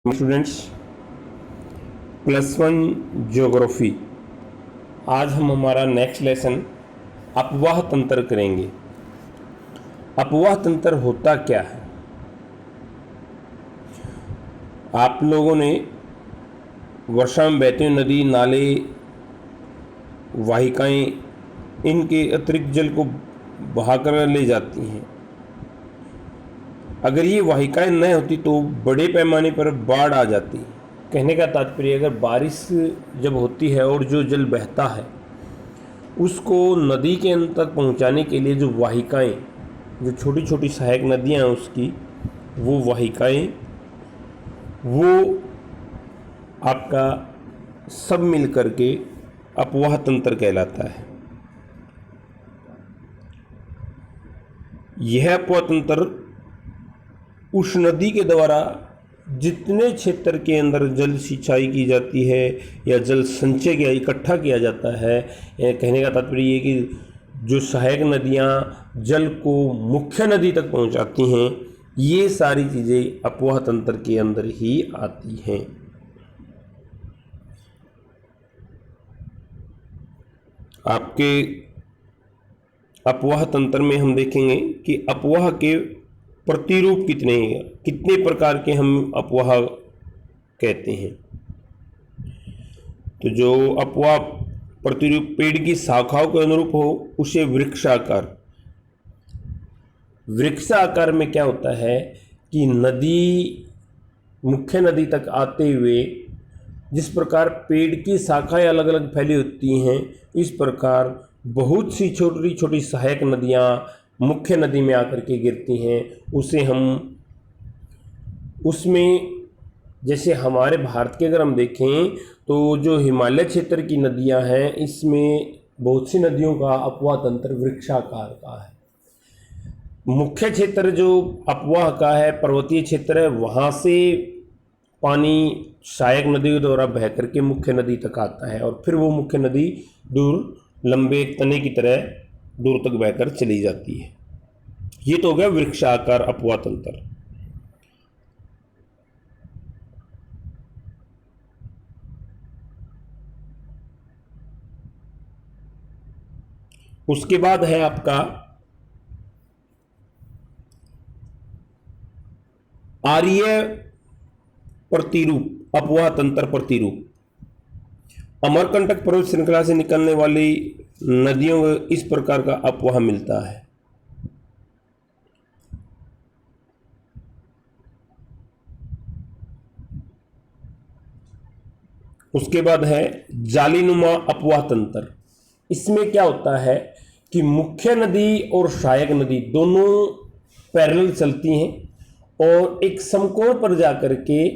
Students, +1 geography. आज हम हमारा नेक्स्ट लेसन अपवाह तंत्र करेंगे। अपवाह तंत्र होता क्या है? आप लोगों ने वर्षा में बहती हुई नदी, नाले, वाहिकाएं, इनके अतिरिक्त जल को बहाकर ले जाती हैं। अगर ये वाहिकाएं न होती तो बड़े पैमाने पर बाढ़ आ जाती। कहने का तात्पर्य, अगर बारिश जब होती है और जो जल बहता है उसको नदी के अंत तक पहुंचाने के लिए जो वाहिकाएं, जो छोटी छोटी सहायक नदियां हैं उसकी, वो वाहिकाएं, वो आपका सब मिल करके अपवाह तंत्र कहलाता है। यह अपवाह तंत्र उस नदी के द्वारा जितने क्षेत्र के अंदर जल सिंचाई की जाती है या जल संचय किया, इकट्ठा किया जाता है, कहने का तात्पर्य ये कि जो सहायक नदियाँ जल को मुख्य नदी तक पहुंचाती हैं, ये सारी चीज़ें अपवाह तंत्र के अंदर ही आती हैं। आपके अपवाह तंत्र में हम देखेंगे कि अपवाह के प्रतिरूप कितने प्रकार के हम अपवाह कहते हैं। तो जो अपवाह प्रतिरूप पेड़ की शाखाओं के अनुरूप हो उसे वृक्षाकार। वृक्षाकार में क्या होता है कि नदी, मुख्य नदी तक आते हुए जिस प्रकार पेड़ की शाखाएं अलग अलग फैली होती हैं, इस प्रकार बहुत सी छोटी छोटी सहायक नदियाँ मुख्य नदी में आकर के गिरती हैं। उसे हम उसमें, जैसे हमारे भारत के अगर हम देखें तो जो हिमालय क्षेत्र की नदियां हैं, इसमें बहुत सी नदियों का अपवाह तंत्र वृक्षाकार का है। मुख्य क्षेत्र जो अपवाह का है, पर्वतीय क्षेत्र है, वहाँ से पानी सहायक नदी के द्वारा बह करके मुख्य नदी तक आता है और फिर वो मुख्य नदी दूर लंबे तने की तरह दूर तक बहकर चली जाती है। ये तो हो गया वृक्षाकार अपवाह तंत्र। उसके बाद है आपका आर्य प्रतिरूप, अपवाह तंत्र प्रतिरूप। अमरकंटक पर्वत श्रृंखला से निकलने वाली नदियों में इस प्रकार का अपवाह मिलता है। उसके बाद है जालीनुमा अपवाह तंत्र। इसमें क्या होता है कि मुख्य नदी और सहायक नदी दोनों पैरेलल चलती हैं और एक समकोण पर जाकर के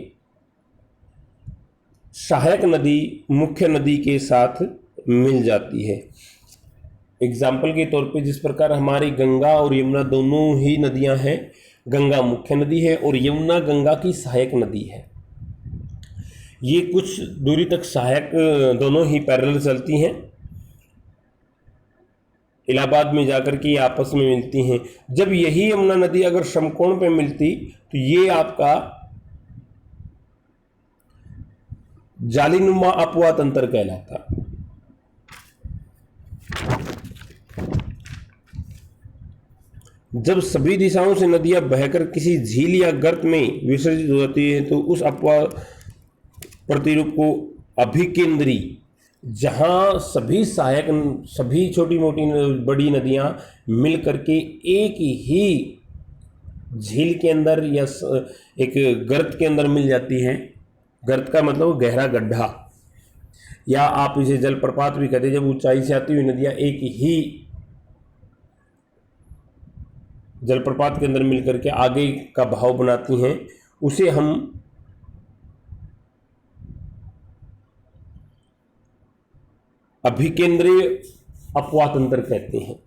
सहायक नदी मुख्य नदी के साथ मिल जाती है। एग्जाम्पल के तौर पे, जिस प्रकार हमारी गंगा और यमुना दोनों ही नदियां हैं, गंगा मुख्य नदी है और यमुना गंगा की सहायक नदी है। ये कुछ दूरी तक सहायक दोनों ही पैरेलल चलती हैं, इलाहाबाद में जाकर के आपस में मिलती हैं। जब यही यमुना नदी अगर समकोण पे मिलती तो ये आपका जालीनुमा अपवाह तंत्र कहलाता। जब सभी दिशाओं से नदियां बहकर किसी झील या गर्त में विसर्जित हो जाती है तो उस अपवाह प्रतिरूप को अभिकेंद्री, जहां सभी सहायक, सभी छोटी मोटी बड़ी नदियां मिल करके एक ही झील के अंदर या एक गर्त के अंदर मिल जाती हैं। गर्त का मतलब गहरा गड्ढा, या आप इसे जलप्रपात भी कहते हैं। जब ऊंचाई से आती हुई नदियां एक ही जलप्रपात के अंदर मिलकर के आगे का बहाव बनाती हैं, उसे हम अभिकेंद्रीय अपवाह तंत्र कहते हैं।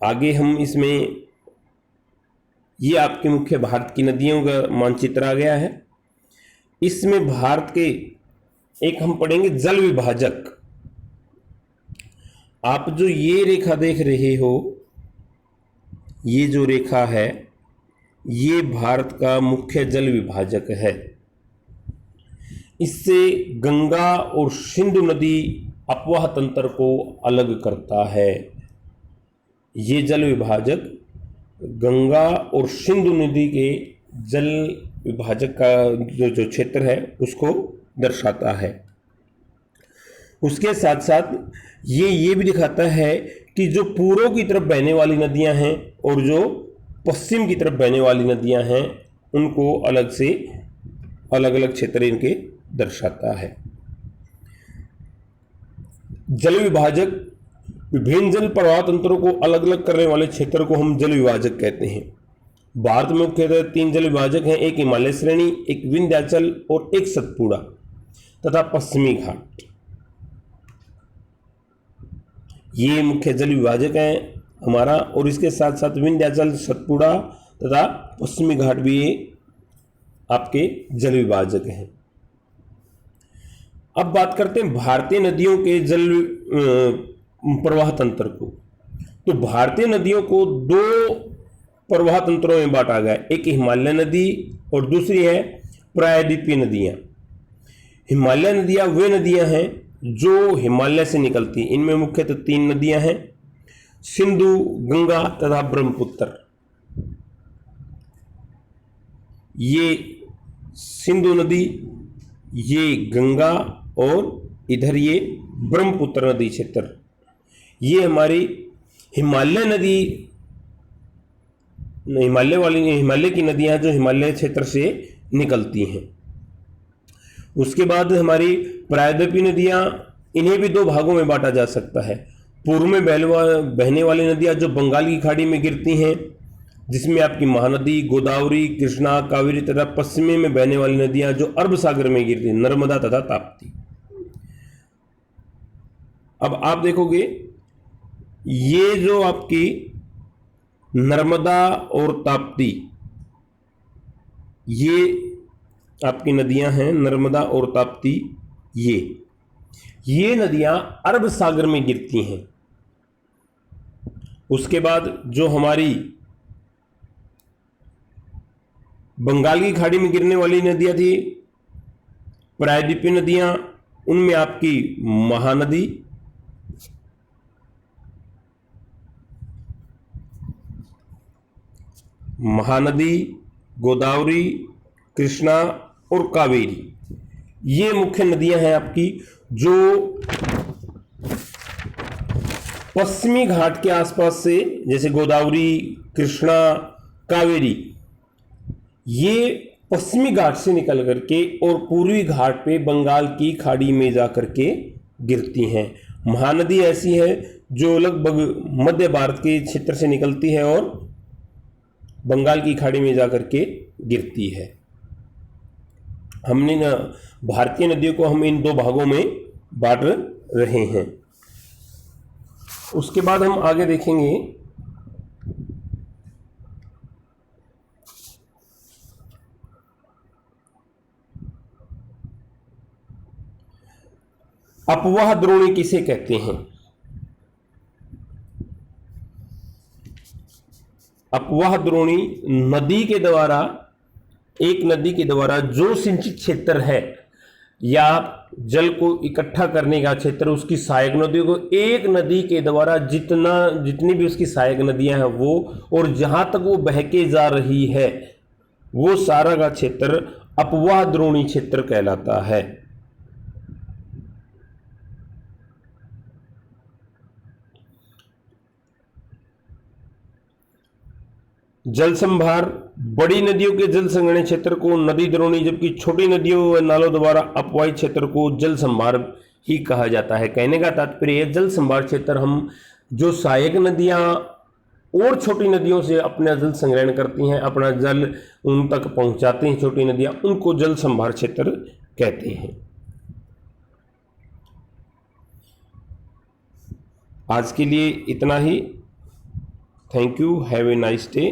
आगे हम इसमें, ये आपके मुख्य भारत की नदियों का मानचित्र आ गया है। इसमें भारत के एक हम पढ़ेंगे जल विभाजक। आप जो ये रेखा देख रहे हो, ये जो रेखा है ये भारत का मुख्य जल विभाजक है। इससे गंगा और सिंधु नदी अपवाह तंत्र को अलग करता है। ये जल विभाजक गंगा और सिंधु नदी के जल विभाजक का जो क्षेत्र है उसको दर्शाता है। उसके साथ साथ ये भी दिखाता है कि जो पूर्व की तरफ बहने वाली नदियां हैं और जो पश्चिम की तरफ बहने वाली नदियां हैं उनको अलग से अलग अलग क्षेत्र इनके दर्शाता है। जल विभाजक विभिन्न जल प्रवाह तंत्रों को अलग अलग करने वाले क्षेत्र को हम जल विभाजक कहते हैं। भारत में मुख्यतः 3 जल विभाजक हैं, एक हिमालय श्रेणी, एक विंध्याचल और एक सतपुड़ा तथा पश्चिमी घाट। ये मुख्य जल विभाजक हैं हमारा, और इसके साथ साथ विंध्याचल, सतपुड़ा तथा पश्चिमी घाट भी आपके जल विभाजक हैं। अब बात करते हैं भारतीय नदियों के जल प्रवाह तंत्र को। तो भारतीय नदियों को 2 प्रवाह तंत्रों में बांटा गया, एक हिमालय नदी और दूसरी है प्रायद्वीपीय नदियां। हिमालय नदियां वे नदियां हैं जो हिमालय से निकलती, इनमें मुख्यतः 3 नदियां हैं, सिंधु, गंगा तथा ब्रह्मपुत्र। ये सिंधु नदी, ये गंगा और इधर ये ब्रह्मपुत्र नदी क्षेत्र, ये हमारी हिमालय नदी, हिमालय की नदियां जो हिमालय क्षेत्र से निकलती हैं। उसके बाद हमारी प्रायद्वीपीय नदियां, इन्हें भी 2 भागों में बांटा जा सकता है। पूर्व में बहने वाली नदियां जो बंगाल की खाड़ी में गिरती हैं, जिसमें आपकी महानदी, गोदावरी, कृष्णा, कावेरी तथा पश्चिमी में बहने वाली नदियां जो अरब सागर में गिरती हैं, नर्मदा तथा ताप्ती। अब आप देखोगे ये जो आपकी नर्मदा और ताप्ती, ये आपकी नदियां हैं, नर्मदा और ताप्ती, ये नदियां अरब सागर में गिरती हैं। उसके बाद जो हमारी बंगाल की खाड़ी में गिरने वाली नदियां थी, प्रायद्वीपीय नदियां, उनमें आपकी महानदी, गोदावरी, कृष्णा और कावेरी, ये मुख्य नदियां हैं आपकी जो पश्चिमी घाट के आसपास से, जैसे गोदावरी, कृष्णा, कावेरी, ये पश्चिमी घाट से निकल करके और पूर्वी घाट पे बंगाल की खाड़ी में जाकर के गिरती हैं। महानदी ऐसी है जो लगभग मध्य भारत के क्षेत्र से निकलती है और बंगाल की खाड़ी में जाकर के गिरती है। हमने ना भारतीय नदियों को हम इन 2 भागों में बांट रहे हैं। उसके बाद हम आगे देखेंगे अपवाह द्रोणी किसे कहते हैं। अपवाह द्रोणी नदी के द्वारा, एक नदी के द्वारा जो सिंचित क्षेत्र है या जल को इकट्ठा करने का क्षेत्र, उसकी सहायक नदियों को, एक नदी के द्वारा जितनी भी उसकी सहायक नदियां हैं वो, और जहां तक वो बह के जा रही है वो सारा का क्षेत्र अपवाह द्रोणी क्षेत्र कहलाता है। जल संभार, बड़ी नदियों के जल संग्रहण क्षेत्र को नदी द्रोणी, जबकि छोटी नदियों व नालों द्वारा अपवाहित क्षेत्र को जल संभार ही कहा जाता है। कहने का तात्पर्य है, जल संभार क्षेत्र हम जो सहायक नदियां और छोटी नदियों से अपना जल संग्रहण करती हैं, अपना जल उन तक पहुंचाते हैं छोटी नदियां, उनको जल संभार क्षेत्र कहते हैं। आज के लिए इतना ही। Thank you, have a nice day.